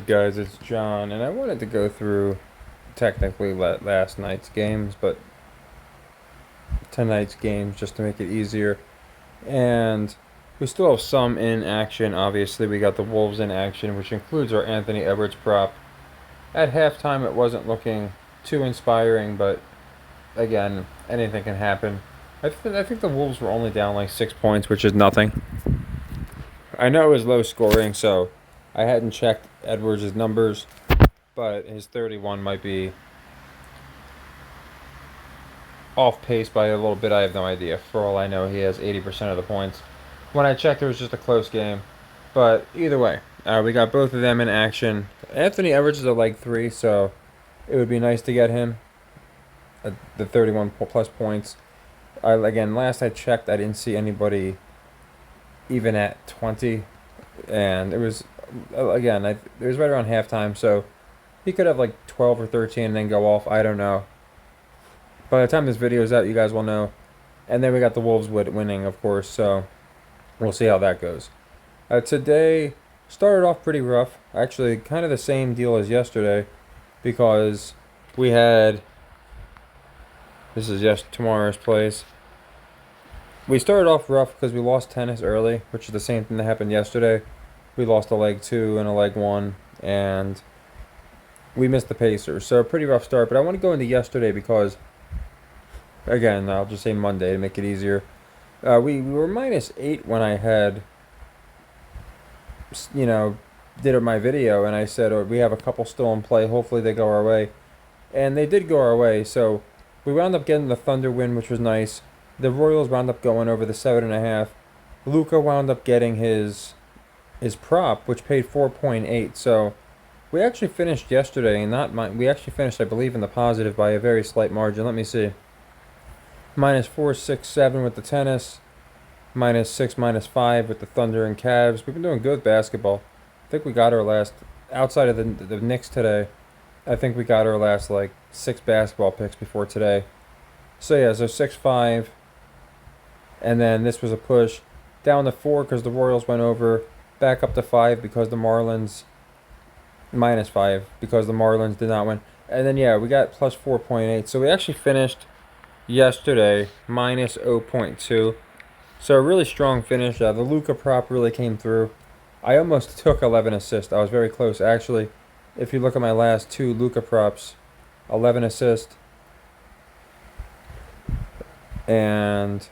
guys? It's John, and I wanted to go through technically last night's games, but tonight's games just to make it easier. And we still have some in action. Obviously, we got the Wolves in action, which includes our Anthony Edwards prop. At halftime, it wasn't looking too inspiring, but again, anything can happen. I think the Wolves were only down like 6 points, which is nothing. I know it was low scoring, so I hadn't checked Edwards' numbers, but his 31 might be off pace by a little bit. I have no idea. For all I know, he has 80% of the points. When I checked, it was just a close game. But either way, we got both of them in action. Anthony Edwards is a leg 3, so it would be nice to get him at the 31 plus points. Again, last I checked, I didn't see anybody even at 20, and it was it was right around halftime, so he could have like 12 or 13 and then go off. I don't know. By the time this video is out, you guys will know. And then we got the Wolves winning, of course, so we'll see how that goes. Today started off pretty rough. Actually, kind of the same deal as yesterday, because we had, this is just tomorrow's plays. We started off rough because we lost tennis early, which is the same thing that happened yesterday. We lost a leg 2 and a leg 1, and we missed the Pacers. So a pretty rough start, but I want to go into yesterday because, again, I'll just say Monday to make it easier. We were -8 when I had, did my video, and I said, oh, we have a couple still in play. Hopefully they go our way. And they did go our way, so we wound up getting the Thunder win, which was nice. The Royals wound up going over the 7.5. Luka wound up getting his prop, which paid 4.8. So we actually finished yesterday, and we actually finished, I believe, in the positive by a very slight margin. Let me see. -4, 6, 7 with the tennis. -6, -5 with the Thunder and Cavs. We've been doing good basketball. I think we got our last, outside of the Knicks today, I think we got our last like 6 basketball picks before today. So yeah, so 6, 5. And then this was a push down to 4 because the Royals went over, back up to 5 because the Marlins, -5 because the Marlins did not win. And then yeah, we got plus 4.8. So we actually finished yesterday -0.2. So a really strong finish. The Luka prop really came through. I almost took 11 assists. I was very close. Actually, if you look at my last 2 Luka props, 11 assists. And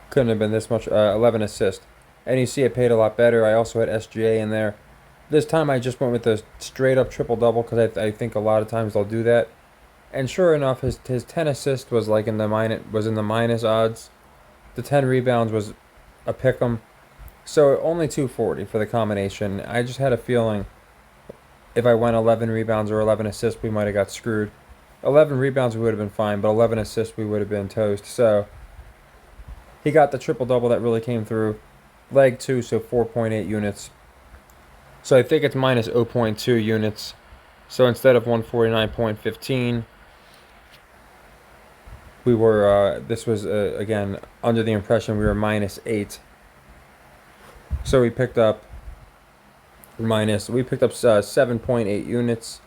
couldn't have been this much, 11 assists. And you see it paid a lot better. I also had SGA in there. This time I just went with the straight up triple-double because I think a lot of times they'll do that. And sure enough, his 10 assists was like in the minus odds. The 10 rebounds was a pick'em. So only 240 for the combination. I just had a feeling if I went 11 rebounds or 11 assists, we might have got screwed. 11 rebounds we would have been fine, but 11 assists we would have been toast. So he got the triple-double that really came through. Leg 2, so 4.8 units. So I think it's -0.2 units. So instead of 149.15, we were, this was, again, under the impression we were -8. So we picked up 7.8 units.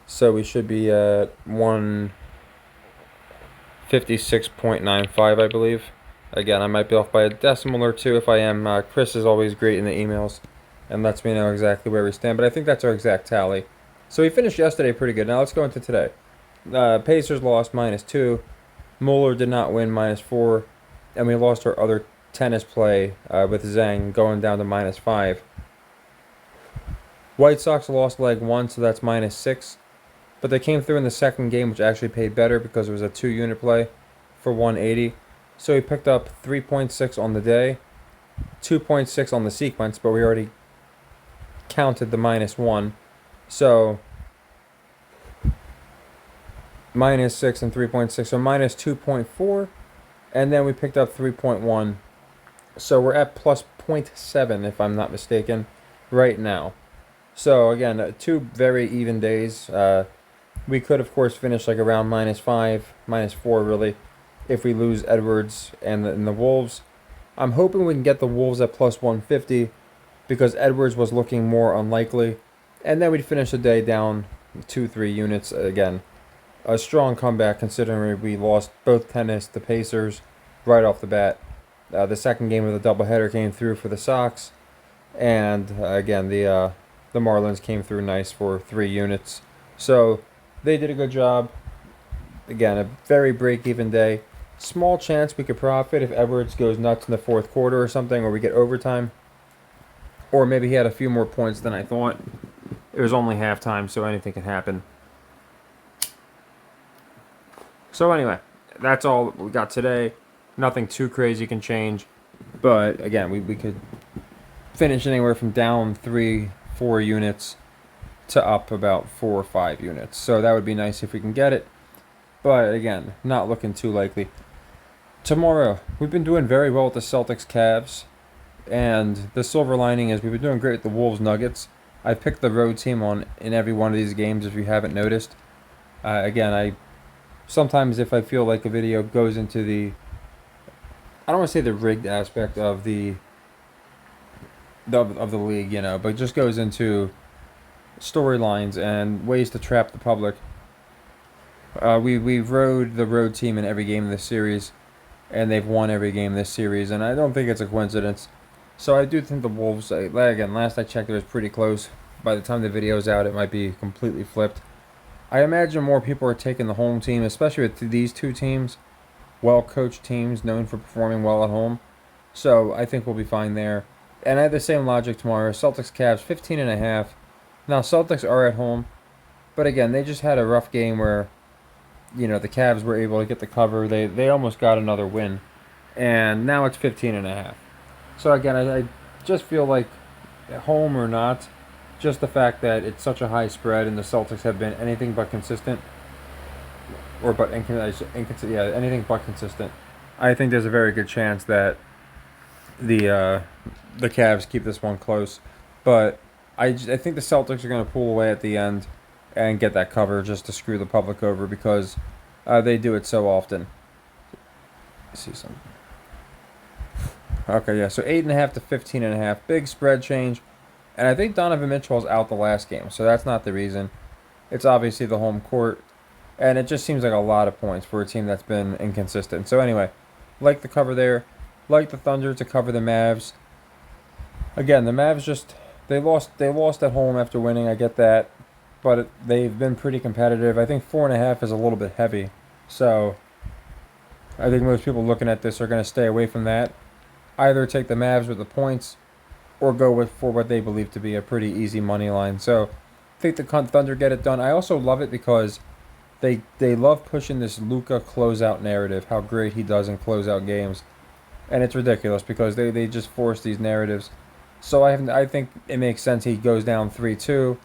So we should be at 156.95, I believe. Again, I might be off by a decimal or 2. If I am, Chris is always great in the emails and lets me know exactly where we stand. But I think that's our exact tally. So we finished yesterday pretty good. Now let's go into today. Pacers lost -2. Mueller did not win -4. And we lost our other tennis play with Zhang going down to -5. White Sox lost leg 1, so that's -6. But they came through in the second game, which actually paid better because it was a 2-unit play for 180. So we picked up 3.6 on the day, 2.6 on the sequence, but we already counted the -1. So -6 and 3.6, so -2.4. And then we picked up 3.1. So we're at plus 0.7, if I'm not mistaken, right now. So again, 2 very even days. We could, of course, finish like around -5, -4, really, if we lose Edwards and the Wolves. I'm hoping we can get the Wolves at plus 150. because Edwards was looking more unlikely. And then we'd finish the day down 2-3 units. Again, a strong comeback considering we lost both tennis to Pacers right off the bat. The second game of the doubleheader came through for the Sox, and again the Marlins came through nice for 3 units. So they did a good job. Again, a very break-even day. Small chance we could profit if Edwards goes nuts in the fourth quarter or something, or we get overtime. Or maybe he had a few more points than I thought. It was only halftime, so anything can happen. So anyway, that's all we got today. Nothing too crazy can change. But again, we could finish anywhere from down 3-4 units to up about 4 or 5 units. So that would be nice if we can get it. But again, not looking too likely. Tomorrow, we've been doing very well with the Celtics Cavs. And the silver lining is we've been doing great with the Wolves Nuggets. I picked the road team in every one of these games if you haven't noticed. Again, I sometimes if I feel like a video goes into the, I don't want to say the rigged aspect of the league, but just goes into storylines and ways to trap the public. We rode the road team in every game of this series, and they've won every game this series, and I don't think it's a coincidence. So I do think the Wolves, again, last I checked, it was pretty close. By the time the video's out, it might be completely flipped. I imagine more people are taking the home team, especially with these two teams, well-coached teams known for performing well at home. So I think we'll be fine there. And I have the same logic tomorrow. Celtics Cavs 15.5. Now Celtics are at home, but again, they just had a rough game where, the Cavs were able to get the cover. They almost got another win, and now it's 15.5. So again, I just feel like, at home or not, just the fact that it's such a high spread and the Celtics have been anything but consistent, anything but consistent. I think there's a very good chance that the Cavs keep this one close, but I think the Celtics are going to pull away at the end and get that cover just to screw the public over because they do it so often. Let's see something. Okay, yeah, so 8.5 to 15.5. Big spread change. And I think Donovan Mitchell's out the last game, so that's not the reason. It's obviously the home court. And it just seems like a lot of points for a team that's been inconsistent. So anyway, like the cover there. Like the Thunder to cover the Mavs. Again, the Mavs they lost at home after winning, I get that. But they've been pretty competitive. I think 4.5 is a little bit heavy. So I think most people looking at this are going to stay away from that. Either take the Mavs with the points or go for what they believe to be a pretty easy money line. So I think the Thunder get it done. I also love it because they love pushing this Luka closeout narrative, how great he does in closeout games. And it's ridiculous because they just force these narratives. So I think it makes sense he goes down 3-2,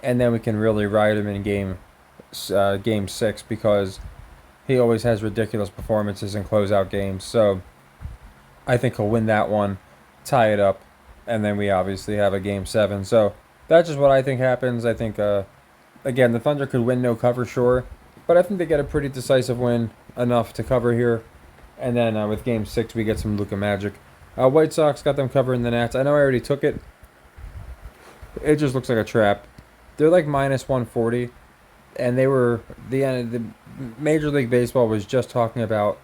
and then we can really ride him in game 6 because he always has ridiculous performances in closeout games. So I think he'll win that one, tie it up, and then we obviously have a game 7. So that's just what I think happens. I think, again, the Thunder could win no cover, sure, but I think they get a pretty decisive win, enough to cover here. And then with game 6, we get some Luka magic. White Sox got them covering the Nats. I know I already took it. It just looks like a trap. They're like minus 140, and they were the Major League Baseball was just talking about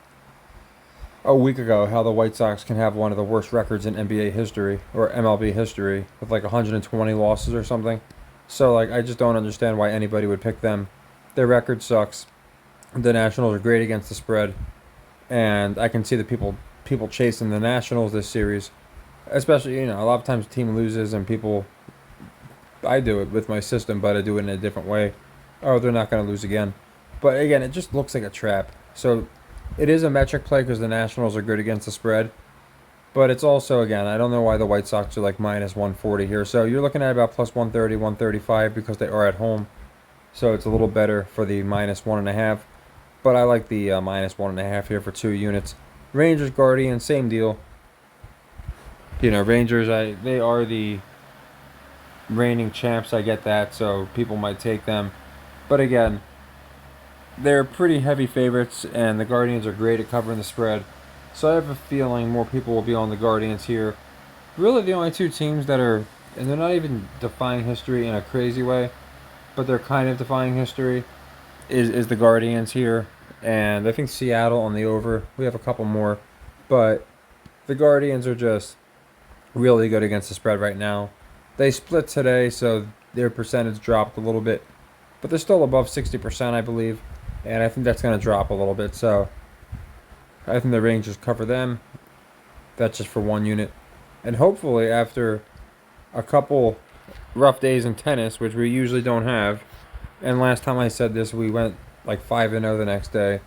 a week ago how the White Sox can have one of the worst records in NBA history or MLB history with like 120 losses or something. So like I just don't understand why anybody would pick them. Their record sucks. The Nationals are great against the spread, and I can see the people chasing the Nationals this series, especially a lot of times the team loses and people. I do it with my system, but I do it in a different way. Oh, they're not going to lose again. But again, it just looks like a trap. So it is a metric play because the Nationals are good against the spread. But it's also, again, I don't know why the White Sox are like minus 140 here. So you're looking at about plus 130, 135 because they are at home. So it's a little better for the minus 1.5. But I like the minus 1.5 here for 2 units. Rangers, Guardians, same deal. Rangers, they are the reigning champs, I get that, so people might take them. But again, they're pretty heavy favorites, and the Guardians are great at covering the spread. So I have a feeling more people will be on the Guardians here. really the only two teams that are, and they're not even defying history in a crazy way, but they're kind of defying history, is the Guardians here. And I think Seattle on the over. We have a couple more. But the Guardians are just really good against the spread right now. They split today, so their percentage dropped a little bit. But they're still above 60%, I believe. And I think that's going to drop a little bit. So I think the Rangers cover them. That's just for one unit. And hopefully, after a couple rough days in tennis, which we usually don't have, and last time I said this, we went like 5-0 the next day.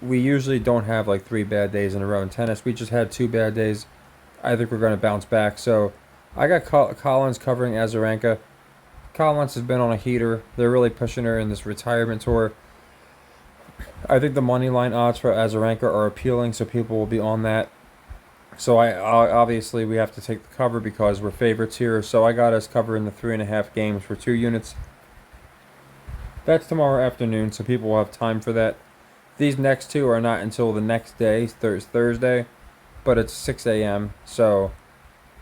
We usually don't have like 3 bad days in a row in tennis. We just had 2 bad days. I think we're going to bounce back. So I got Collins covering Azarenka. Collins has been on a heater. They're really pushing her in this retirement tour. I think the money line odds for Azarenka are appealing, so people will be on that. So I obviously we have to take the cover because we're favorites here. So I got us covering the 3.5 games for 2 units. That's tomorrow afternoon, so people will have time for that. These next 2 are not until the next day, Thursday, but it's 6 a.m. So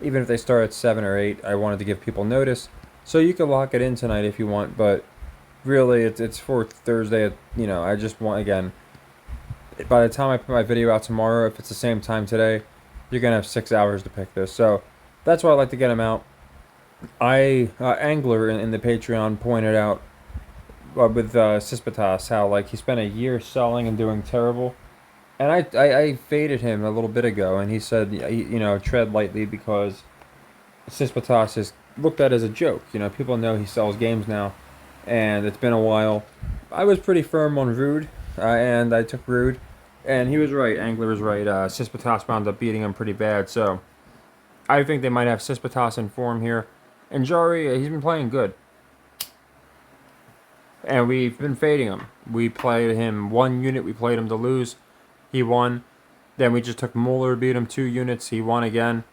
even if they start at 7 or 8, I wanted to give people notice. So you can lock it in tonight if you want, but really it's for Thursday. I just want, again, by the time I put my video out tomorrow, if it's the same time today, you're going to have 6 hours to pick this. So that's why I like to get them out. Angler in the Patreon pointed out with Tsitsipas how like he spent a year selling and doing terrible, and I faded him a little bit ago, and he said tread lightly because Tsitsipas is looked at as a joke. People know he sells games now, and it's been a while. I was pretty firm on Rude, and I took Rude, and he was right. Angler was right. Tsitsipas wound up beating him pretty bad, so I think they might have Tsitsipas in form here. And Jari, he's been playing good. And we've been fading him. We played him 1 unit. We played him to lose. He won. Then we just took Mueller, beat him 2 units. He won again.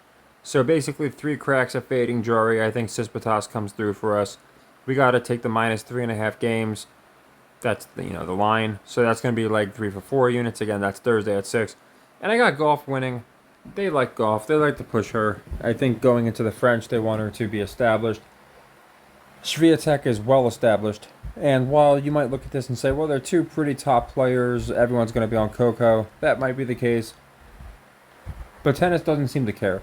So basically 3 cracks of fading Jari. I think Tsitsipas comes through for us. We got to take the minus 3.5 games. That's the line. So that's going to be like 3 for 4 units. Again, that's Thursday at 6. And I got Golf winning. They like Golf. They like to push her. I think going into the French, they want her to be established. Swiatek is well established. And while you might look at this and say, well, they're 2 pretty top players, everyone's going to be on Coco, that might be the case. But tennis doesn't seem to care.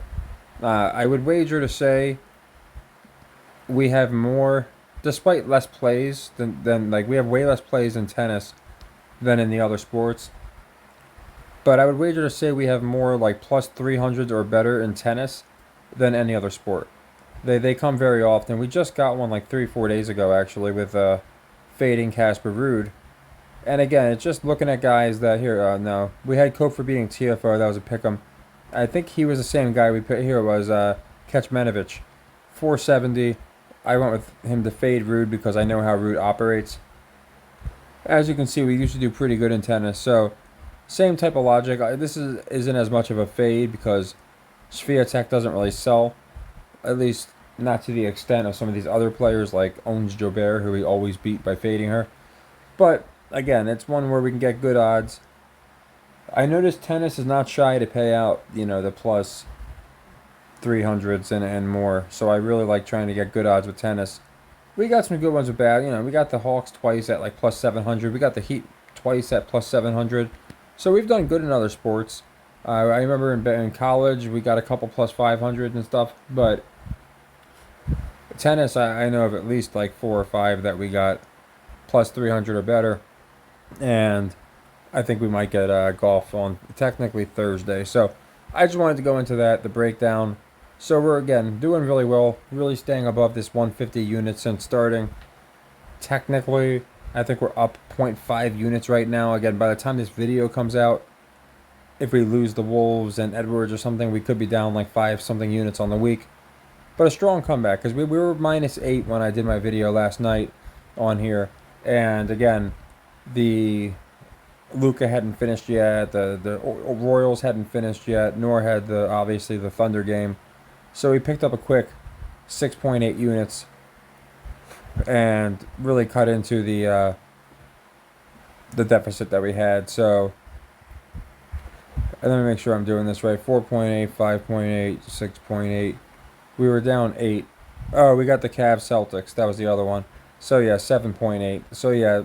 I would wager to say we have more, despite less plays, than we have way less plays in tennis than in the other sports. But I would wager to say we have more like plus 300s or better in tennis than any other sport. They come very often. We just got one like 3-4 days ago, actually, with fading Casper Ruud. And again, it's just looking at guys that here. No, we had Koch for beating TFO. That was a pick'em. I think he was the same guy we put here. Was Kecmanovic, 470. I went with him to fade Ruud because I know how Ruud operates. As you can see, we usually do pretty good in tennis. So same type of logic. This isn't as much of a fade because Swiatek doesn't really sell, at least not to the extent of some of these other players like Ons Jobert, who we always beat by fading her. But again, it's one where we can get good odds. I noticed tennis is not shy to pay out, the plus 300s and more. So I really like trying to get good odds with tennis. We got some good ones with bad. We got the Hawks twice at like plus 700. We got the Heat twice at plus 700. So we've done good in other sports. I remember in college we got a couple plus 500 and stuff. But tennis, I know of at least like 4 or 5 that we got plus 300 or better. And I think we might get Golf on technically Thursday. So I just wanted to go into that, the breakdown. So we're, again, doing really well, really staying above this 150 units since starting. Technically, I think we're up 0.5 units right now. Again, by the time this video comes out, if we lose the Wolves and Edwards or something, we could be down like 5-something units on the week. But a strong comeback, because we were minus 8 when I did my video last night on here. And again, the Luka hadn't finished yet, the Royals hadn't finished yet, nor had obviously the Thunder game. So we picked up a quick 6.8 units and really cut into the deficit that we had. So And let me make sure I'm doing this right. 4.8, 5.8, 6.8. We were down 8. Oh, we got the Cavs Celtics. That was the other one. So yeah, 7.8. So yeah,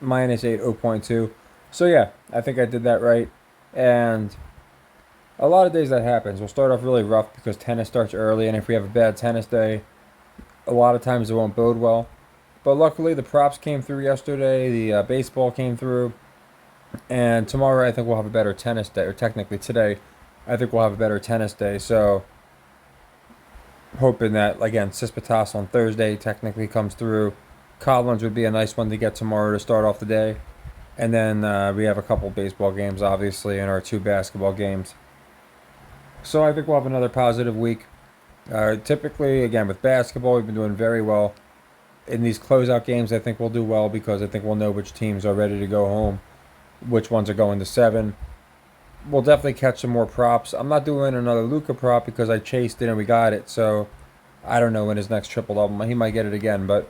minus 8, 0.2. So yeah, I think I did that right. And a lot of days that happens. We'll start off really rough because tennis starts early, and if we have a bad tennis day, a lot of times it won't bode well. But luckily, the props came through yesterday. The baseball came through, and tomorrow I think we'll have a better tennis day. Or technically today, I think we'll have a better tennis day. So hoping that again, Cispatas on Thursday technically comes through. Collins would be a nice one to get tomorrow to start off the day, and then we have a couple baseball games, obviously, and our 2 basketball games. So I think we'll have another positive week. Typically, again, with basketball, we've been doing very well. In these closeout games, I think we'll do well because I think we'll know which teams are ready to go home, which ones are going to 7. We'll definitely catch some more props. I'm not doing another Luka prop because I chased it and we got it. So I don't know when his next triple double. He might get it again, but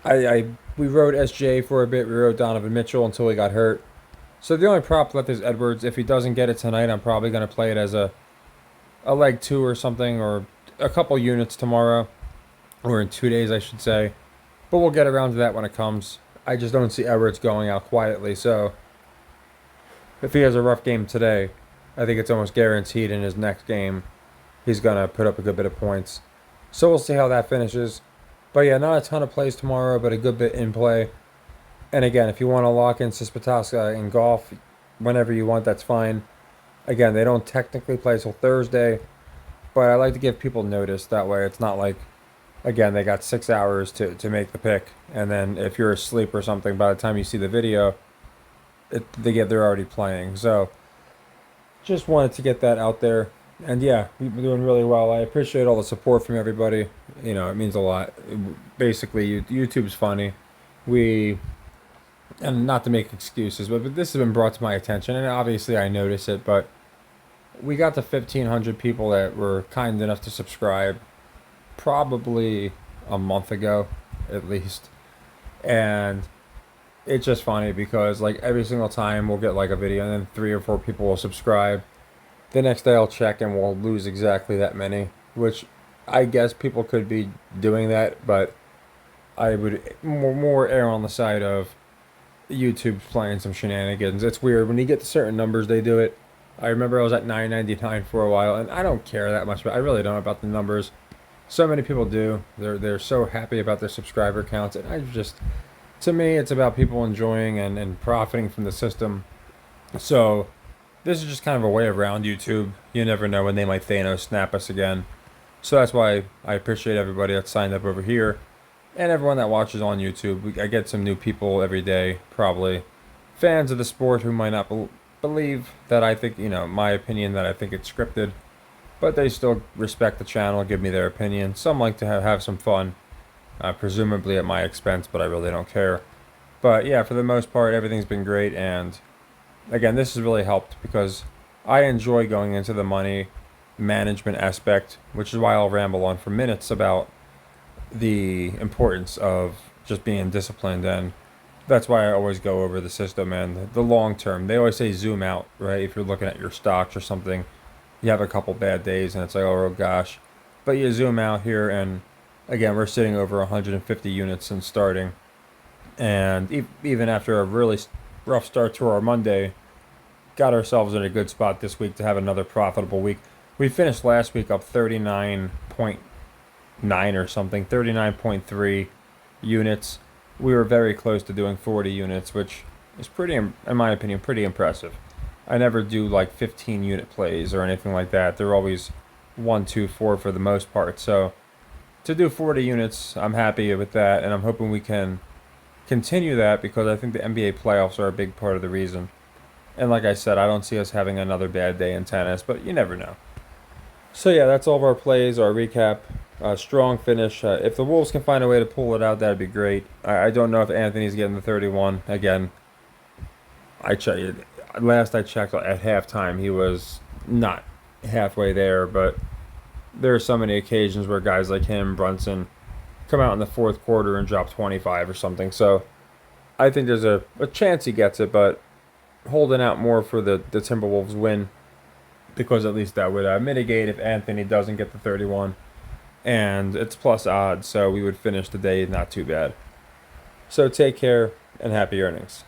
we rode SJ for a bit. We rode Donovan Mitchell until he got hurt. So the only prop left is Edwards. If he doesn't get it tonight, I'm probably going to play it as a leg 2 or something, or a couple units tomorrow, or in 2 days, I should say. But we'll get around to that when it comes. I just don't see Edwards going out quietly. So if he has a rough game today, I think it's almost guaranteed in his next game he's going to put up a good bit of points. So we'll see how that finishes. But yeah, not a ton of plays tomorrow, but a good bit in play. And again, if you want to lock in Cispatas in golf whenever you want, that's fine. Again, they don't technically play till Thursday, but I like to give people notice. That way it's not like, again, they got 6 hours to make the pick. And then if you're asleep or something, by the time you see the video, they're already playing. So just wanted to get that out there. And yeah, we've been doing really well. I appreciate all the support from everybody. You know, it means a lot. Basically, YouTube's funny. And not to make excuses, but this has been brought to my attention, and obviously I notice it, but we got to 1,500 people that were kind enough to subscribe probably a month ago, at least. And it's just funny because like every single time we'll get like a video and then 3 or 4 people will subscribe. The next day I'll check and we'll lose exactly that many, which I guess people could be doing that, but I would more err on the side of YouTube's playing some shenanigans. It's weird when you get to certain numbers, they do it. I remember I was at 999 for a while, and I don't care that much, but I really don't about the numbers. So many people do. They're so happy about their subscriber counts, and to me, it's about people enjoying and profiting from the system. So this is just kind of a way around YouTube. You never know when they might Thanos snap us again. So that's why I appreciate everybody that's signed up over here. And everyone that watches on YouTube. I get some new people every day, probably. Fans of the sport who might not believe that I think, my opinion that I think it's scripted. But they still respect the channel, give me their opinion. Some like to have some fun, presumably at my expense, but I really don't care. But yeah, for the most part, everything's been great. And again, this has really helped because I enjoy going into the money management aspect, which is why I'll ramble on for minutes about the importance of just being disciplined, and that's why I always go over the system and the long term. They always say zoom out, right? If you're looking at your stocks or something, you have a couple bad days and it's like, oh gosh, but you zoom out here, and again, we're sitting over 150 units since starting, and even after a really rough start to our Monday, got ourselves in a good spot this week to have another profitable week. We finished last week up 39.9 or something, 39.3 units. We were very close to doing 40 units, which is pretty, in my opinion, pretty impressive. I never do like 15 unit plays or anything like that. They're always 1, 2, 4 for the most part. So to do 40 units, I'm happy with that, and I'm hoping we can continue that because I think the NBA playoffs are a big part of the reason. And like I said, I don't see us having another bad day in tennis, but you never know. So yeah, that's all of our plays, our recap. Strong finish. If the Wolves can find a way to pull it out, that'd be great. I don't know if Anthony's getting the 31. Again, last I checked at halftime, he was not halfway there, but there are so many occasions where guys like him, Brunson, come out in the fourth quarter and drop 25 or something. So I think there's a chance he gets it, but holding out more for the Timberwolves win, because at least that would mitigate if Anthony doesn't get the 31. And it's plus odds, so we would finish the day not too bad. So take care and happy earnings.